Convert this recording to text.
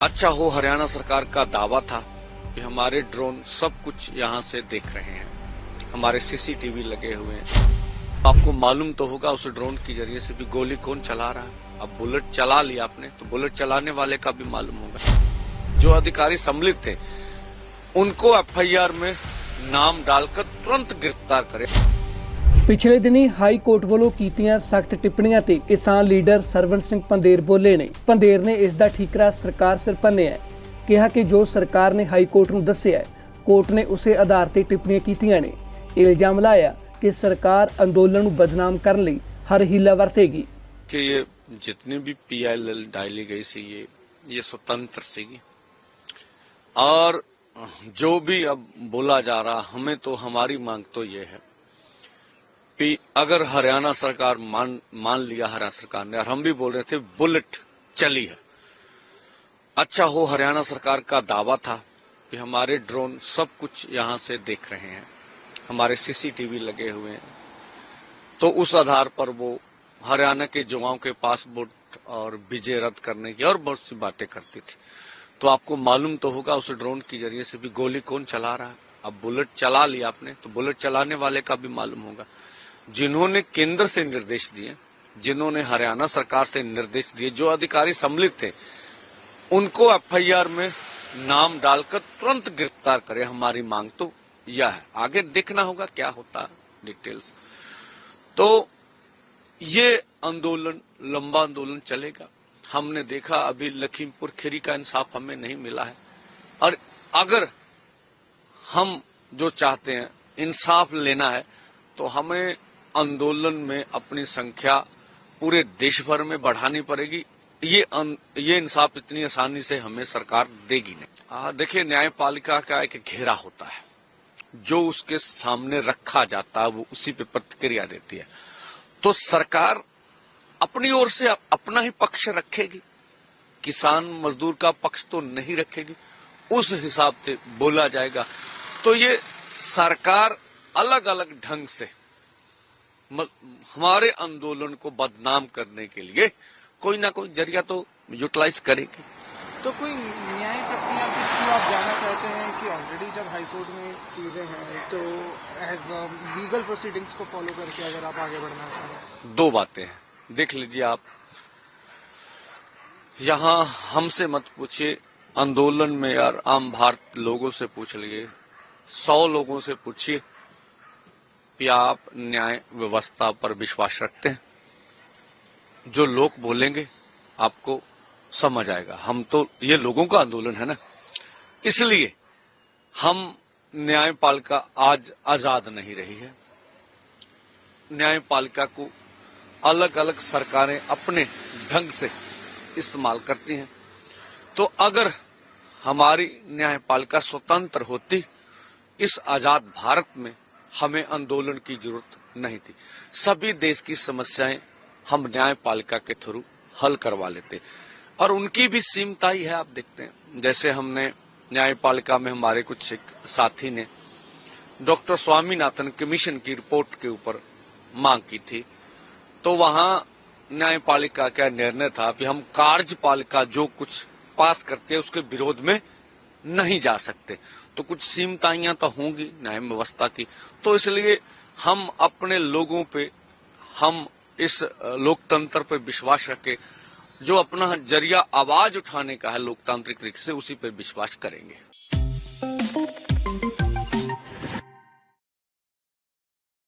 अच्छा हो हरियाणा सरकार का दावा था कि हमारे ड्रोन सब कुछ यहाँ से देख रहे हैं, हमारे सीसीटीवी लगे हुए हैं। आपको मालूम तो होगा उस ड्रोन के जरिए से भी गोली कौन चला रहा है। अब बुलेट चला लिया आपने तो बुलेट चलाने वाले का भी मालूम होगा। जो अधिकारी सम्मिलित थे उनको एफआईआर में नाम डालकर तुरंत गिरफ्तार करे। पिछले दिनी हाई कोर्ट ਵੱਲੋਂ ਕੀਤੀਆਂ ਸਖਤ ਟਿੱਪਣੀਆਂ ਤੇ ਕਿਸਾਨ ਲੀਡਰ ਸਰਵਣ ਸਿੰਘ ਪੰਦੇਰ ਬੋਲੇ ਨੇ। ਪੰਦੇਰ ਨੇ ਇਸ ਦਾ ਠੀਕਰਾ ਸਰਕਾਰ ਸਿਰ ਭੰਨਿਆ, ਕਿਹਾ ਕਿ ਜੋ ਸਰਕਾਰ ਨੇ ਹਾਈ ਕੋਰਟ ਨੂੰ ਦੱਸਿਆ ਕੋਰਟ ਨੇ ਉਸੇ ਆਧਾਰ ਤੇ ਟਿੱਪਣੀਆਂ ਕੀਤੀਆਂ ਨੇ। ਇਲਜ਼ਾਮ ਲਾਇਆ कि सरकार अंदोलन ਨੂੰ बदनाम करने ਲਈ हर हीला ਵਰਤੇਗੀ कि ये जितनी भी पीआईएल डाली गई सी ये स्वतंत्र सी और जो भी अब बोला जा रहा हमें तो हमारी मांग तो ये है कि अगर हरियाणा सरकार मान लिया हरियाणा सरकार ने, और हम भी बोल रहे थे बुलेट चली है। अच्छा हो हरियाणा सरकार का दावा था कि हमारे ड्रोन सब कुछ यहाँ से देख रहे हैं, हमारे सीसीटीवी लगे हुए हैं। तो उस आधार पर वो हरियाणा के युवाओं के पासपोर्ट और वीजे रद्द करने की और बहुत सी बातें करती थी। तो आपको मालूम तो होगा उस ड्रोन के जरिए से भी गोली कौन चला रहा है। अब बुलेट चला लिया आपने तो बुलेट चलाने वाले का भी मालूम होगा। जिन्होंने केंद्र से निर्देश दिए, जिन्होंने हरियाणा सरकार से निर्देश दिए, जो अधिकारी सम्मिलित थे उनको एफआईआर में नाम डालकर तुरंत गिरफ्तार करे। हमारी मांग तो यह है, आगे देखना होगा क्या होता है डिटेल्स। तो ये आंदोलन लंबा आंदोलन चलेगा। हमने देखा अभी लखीमपुर खीरी का इंसाफ हमें नहीं मिला है, और अगर हम जो चाहते हैं इंसाफ लेना है तो हमें आंदोलन में अपनी संख्या पूरे देश भर में बढ़ानी पड़ेगी। ये इंसाफ इतनी आसानी से हमें सरकार देगी नहीं। देखिए न्यायपालिका का एक घेरा होता है, जो उसके सामने रखा जाता है वो उसी पे प्रतिक्रिया देती है। तो सरकार अपनी ओर से अपना ही पक्ष रखेगी, किसान मजदूर का पक्ष तो नहीं रखेगी, उस हिसाब से बोला जाएगा। तो ये सरकार अलग अलग ढंग से हमारे आंदोलन को बदनाम करने के लिए कोई ना कोई जरिया तो यूटिलाइज करेगी। तो कोई न्याय प्रक्रिया के थ्रू आप जाना चाहते हैं कि ऑलरेडी जब हाईकोर्ट में चीजें हैं तो एज लीगल प्रोसीडिंग्स को फॉलो करके अगर आप आगे बढ़ना चाहें? दो बातें हैं, देख लीजिए आप। यहाँ हमसे मत पूछिए, आंदोलन में यार आम भारत लोगों से पूछ लिए, 100 लोगों से पूछिए कि आप न्याय व्यवस्था पर विश्वास रखते हैं। जो लोग बोलेंगे आपको समझ आएगा। हम तो ये लोगों का आंदोलन है ना, इसलिए हम न्यायपालिका आज आजाद नहीं रही है। न्यायपालिका को अलग अलग सरकारें अपने ढंग से इस्तेमाल करती हैं। तो अगर हमारी न्यायपालिका स्वतंत्र होती, इस आजाद भारत में हमें आंदोलन की जरूरत नहीं थी। सभी देश की समस्याएं हम न्यायपालिका के थ्रू हल करवा लेते, और उनकी भी सीमताई है। आप देखते हैं जैसे हमने न्यायपालिका में हमारे कुछ साथी ने डॉक्टर स्वामीनाथन कमीशन की रिपोर्ट के ऊपर मांग की थी, तो वहां न्यायपालिका का निर्णय था कि हम कार्यपालिका जो कुछ पास करते हैं उसके विरोध में नहीं जा सकते। तो कुछ सीमताइयां तो होंगी न्याय व्यवस्था की। तो इसलिए हम अपने लोगों पे, हम इस लोकतंत्र पर विश्वास रखें, जो अपना जरिया आवाज उठाने का है लोकतांत्रिक तरीके से, उसी पर विश्वास करेंगे।